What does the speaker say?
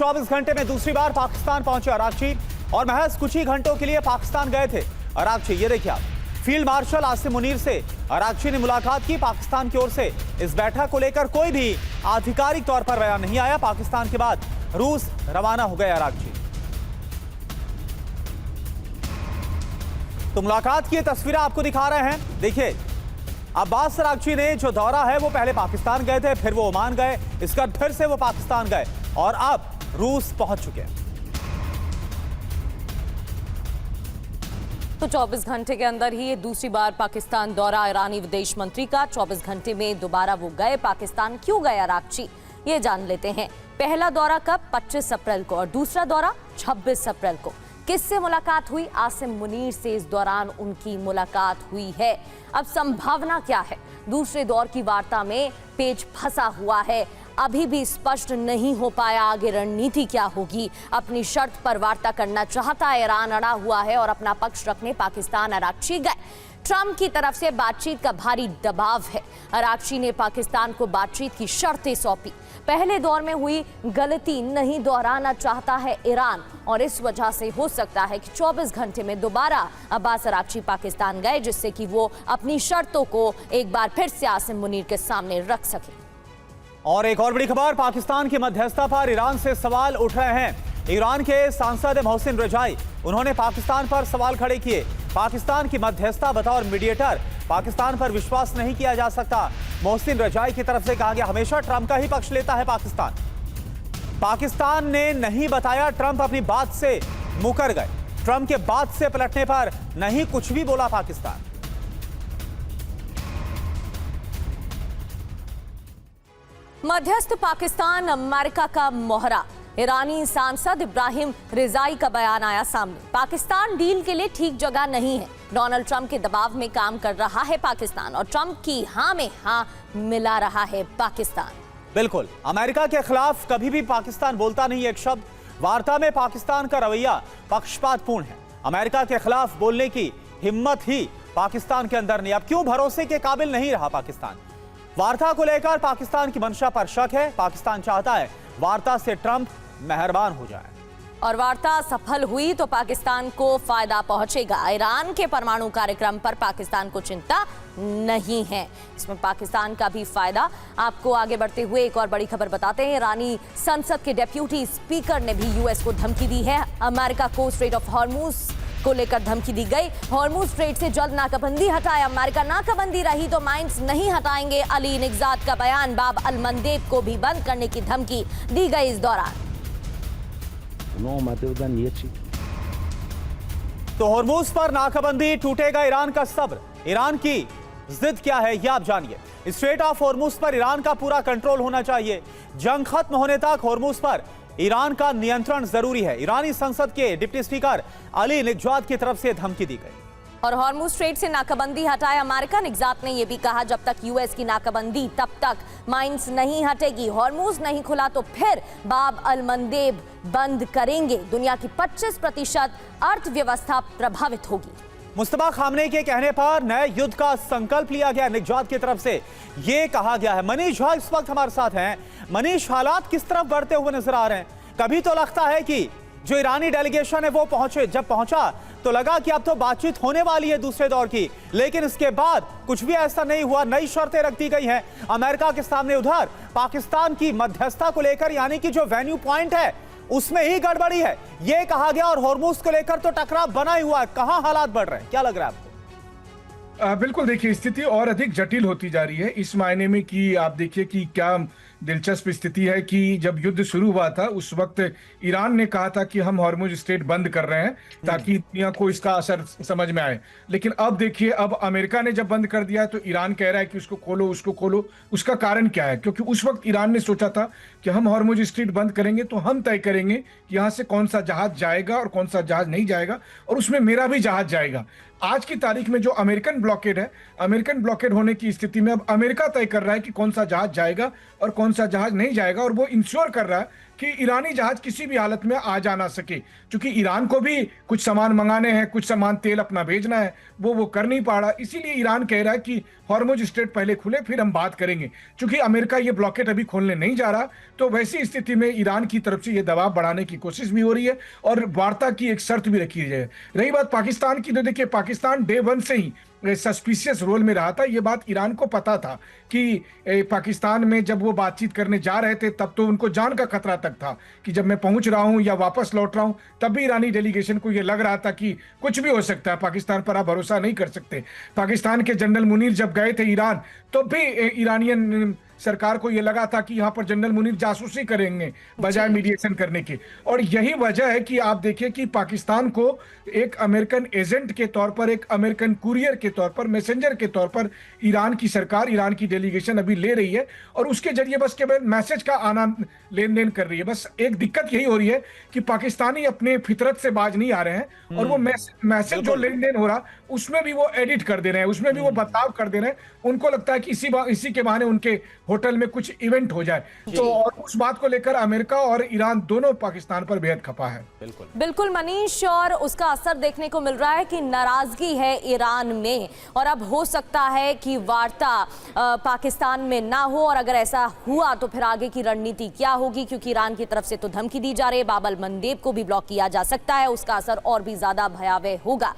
24 घंटे में दूसरी बार पाकिस्तान पहुंचे अरागची और महज कुछ ही घंटों के लिए पाकिस्तान गए थे अरागची। ये देखिए आप, फील्ड मार्शल आसिम मुनीर से अरागची ने मुलाकात की। पाकिस्तान की ओर से इस बैठक को लेकर कोई भी आधिकारिक तौर पर बयान नहीं आया। पाकिस्तान के बाद रूस रवाना हो गए अरागची। तो मुलाकात की तस्वीरें आपको दिखा रहे हैं। देखिए, अब्बास अरागची ने जो दौरा है वो पहले पाकिस्तान गए थे, फिर वो ओमान गए, इसका फिर से वो पाकिस्तान गए और अब रूस पहुंच चुके हैं। तो 24 घंटे के अंदर ही ये दूसरी बार पाकिस्तान दौरा ईरानी विदेश मंत्री का। 24 घंटे में दोबारा वो गए पाकिस्तान। क्यों गए अरागची, ये जान लेते हैं। पहला दौरा कब? 25 अप्रैल को और दूसरा दौरा 26 अप्रैल को। किससे मुलाकात हुई? आसिम मुनीर से इस दौरान उनकी मुलाकात हुई है। अब संभावना क्या है? दूसरे दौर की वार्ता में पेच फंसा हुआ है, अभी भी स्पष्ट नहीं हो पाया आगे रणनीति क्या होगी। अपनी शर्त पर वार्ता करना चाहता है ईरान, अड़ा हुआ है और अपना पक्ष रखने पाकिस्तान अरागची गए। ट्रंप की तरफ से बातचीत का भारी दबाव है। अरागची ने पाकिस्तान को बातचीत की शर्तें सौंपी। पहले दौर में हुई गलती नहीं दोहराना चाहता है ईरान और इस वजह से हो सकता है कि 24 घंटे में दोबारा अब्बास अरागची पाकिस्तान गए, जिससे कि वो अपनी शर्तों को एक बार फिर से आसिम मुनीर के सामने रख सके। और एक और बड़ी खबर, पाकिस्तान की मध्यस्थता पर ईरान से सवाल उठ रहे हैं। ईरान के सांसद मोहसिन रजाई, उन्होंने पाकिस्तान पर सवाल खड़े किए। पाकिस्तान की मध्यस्थता बतौर मीडिएटर, पाकिस्तान पर विश्वास नहीं किया जा सकता। मोहसिन रजाई की तरफ से कहा गया, हमेशा ट्रंप का ही पक्ष लेता है पाकिस्तान। पाकिस्तान ने नहीं बताया ट्रंप अपनी बात से मुकर गए। ट्रंप के बात से पलटने पर नहीं कुछ भी बोला पाकिस्तान। मध्यस्थ पाकिस्तान अमेरिका का मोहरा। ईरानी सांसद इब्राहिम रिजाई का बयान आया सामने। पाकिस्तान डील के लिए ठीक जगह नहीं है। डोनाल्ड ट्रंप के दबाव में काम कर रहा है पाकिस्तान और ट्रंप की हां में हां मिला रहा है पाकिस्तान। बिल्कुल, अमेरिका के खिलाफ कभी भी पाकिस्तान बोलता नहीं एक शब्द। वार्ता में पाकिस्तान का रवैया पक्षपातपूर्ण है। अमेरिका के खिलाफ बोलने की हिम्मत ही पाकिस्तान के अंदर नहीं। अब क्यों भरोसे के काबिल नहीं रहा पाकिस्तान? वार्ता को लेकर पाकिस्तान की मंशा पर शक है। पाकिस्तान चाहता है वार्ता से ट्रंप मेहरबान हो जाए और वार्ता सफल हुई तो पाकिस्तान को फायदा पहुंचेगा। ईरान के परमाणु कार्यक्रम पर पाकिस्तान को चिंता नहीं है, इसमें पाकिस्तान का भी फायदा। आपको आगे बढ़ते हुए एक और बड़ी खबर बताते हैं। ईरानी संसद के डेप्यूटी स्पीकर ने भी यूएस को धमकी दी है। अमेरिका को स्ट्रेट ऑफ हॉर्मुज को लेकर धमकी दी गई। हॉर्मुज स्ट्रेट से जल्द नाकाबंदी हटाए। अमेरिका नाकाबंदी रही तो माइंस नहीं हटाएंगे। अली निगजात का बयान। बाब अल मंदेब को भी बंद करने की धमकी दी गई इस दौरान। तो हॉर्मुज पर नाकाबंदी, टूटेगा ईरान का सब्र। ईरान की जिद क्या है यह आप जानिए। स्ट्रेट ऑफ हॉर्मुज पर ईरान का पूरा कंट्रोल होना चाहिए। जंग खत्म होने तक हॉर्मुज पर ईरान का नियंत्रण जरूरी है। ईरानी संसद के डिप्टी स्पीकर अली निगजात की तरफ से धमकी दी गई। और हॉर्मुज स्ट्रेट से नाकाबंदी हटाए अमेरिका। निगजात ने यह भी कहा, जब तक यूएस की नाकाबंदी तब तक माइंस नहीं हटेगी। हॉर्मुज नहीं खुला तो फिर बाब अल मंदेब बंद करेंगे। दुनिया की 25% अर्थव्यवस्था प्रभावित होगी। मुस्तफा खामनेई के कहने पर नए युद्ध का संकल्प लिया गया। निगजात की तरफ से यह कहा गया है। मनीष झा इस वक्त हमारे साथ हैं। मनीष, हालात किस तरफ बढ़ते हुए नजर आ रहे हैं? कभी तो लगता है कि जो ईरानी डेलीगेशन है वो पहुंचे, जब पहुंचा तो लगा कि अब तो बातचीत होने वाली है दूसरे दौर की, लेकिन इसके बाद कुछ भी ऐसा नहीं हुआ। नई शर्तें रख दी गई हैं अमेरिका के सामने। उधर पाकिस्तान की मध्यस्थता को लेकर, यानी कि जो वेन्यू पॉइंट है उसमें ही गड़बड़ी है यह कहा गया। और हॉर्मुज को लेकर तो टकराव बना ही हुआ है। कहां हालात बढ़ रहे हैं, क्या लग रहा है आपको? बिल्कुल, देखिए स्थिति और अधिक जटिल होती जा रही है इस मायने में कि आप देखिए कि क्या दिलचस्प स्थिति है कि जब युद्ध शुरू हुआ था उस वक्त ईरान ने कहा था कि हम हॉर्मुज स्ट्रेट बंद कर रहे हैं ताकि दुनिया को इसका असर समझ में आए। लेकिन अब देखिए, अब अमेरिका ने जब बंद कर दिया तो ईरान कह रहा है कि उसको खोलो, उसको खोलो। उसका कारण क्या है? क्योंकि उस वक्त ईरान ने सोचा था कि हम हॉर्मुज स्ट्रेट बंद करेंगे तो हम तय करेंगे कि यहाँ से कौन सा जहाज जाएगा और कौन सा जहाज नहीं जाएगा, और उसमें मेरा भी जहाज जाएगा। आज की तारीख में जो अमेरिकन ब्लॉकेड है, अमेरिकन ब्लॉकेड होने की स्थिति में अब अमेरिका तय कर रहा है कि कौन सा जहाज जाएगा और कौन सा जहाज नहीं जाएगा, और वो इंश्योर कर रहा है कि ईरानी जहाज किसी भी हालत में आ जा ना सके, क्योंकि ईरान को भी कुछ सामान मंगाने हैं, कुछ सामान तेल अपना भेजना है, वो कर नहीं पा रहा। इसीलिए ईरान कह रहा है कि हॉर्मुज स्ट्रेट पहले खुले फिर हम बात करेंगे। क्योंकि अमेरिका ये ब्लॉकेट अभी खोलने नहीं जा रहा, तो वैसी स्थिति में ईरान की तरफ से ये दबाव बढ़ाने की कोशिश भी हो रही है और वार्ता की एक शर्त भी रखी है। रही बात पाकिस्तान की, तो देखिए पाकिस्तान डे वन से ही सस्पिशियस रोल में रहा था। ये बात ईरान को पता था कि पाकिस्तान में जब वो बातचीत करने जा रहे थे तब तो उनको जान का खतरा तक था कि जब मैं पहुंच रहा हूं या वापस लौट रहा हूं, तब भी ईरानी डेलीगेशन को ये लग रहा था कि कुछ भी हो सकता है, पाकिस्तान पर आप भरोसा नहीं कर सकते। पाकिस्तान के जनरल मुनीर जब गए थे ईरान, तो भी ईरानियन सरकार को यह लगा था कि यहां पर जनरल मुनीर जासूसी करेंगे बजाय मीडिएशन करने के। और यही वजह है कि आप देखिए कि पाकिस्तान को एक अमेरिकन एजेंट के तौर पर, एक अमेरिकन कुरियर के तौर पर, मैसेंजर के तौर पर ईरान की सरकार, ईरान की डेलीगेशन अभी ले रही है और उसके जरिए बस केवल मैसेज का आना लेन देन कर रही है। बस एक दिक्कत यही हो रही है कि पाकिस्तानी अपने फितरत से बाज नहीं आ रहे हैं और वो मैसेज जो लेन देन हो रहा उसमें भी वो एडिट कर दे रहे हैं, उसमें भी वो बदलाव कर दे रहे हैं। उनको लगता है कि इसी के बहाने उनके होटल में कुछ इवेंट हो जाए। तो और उस बात को लेकर अमेरिका और ईरान दोनों पाकिस्तान पर बेहद खफा है। बिल्कुल मनीष, और उसका असर देखने को मिल रहा है कि नाराजगी है ईरान में और अब हो सकता है कि वार्ता पाकिस्तान में ना हो, और अगर ऐसा हुआ तो फिर आगे की रणनीति क्या होगी, क्योंकि ईरान की तरफ से तो धमकी दी जा रही है, बाब अल मंदेब को भी ब्लॉक किया जा सकता है, उसका असर और भी ज्यादा भयावह होगा।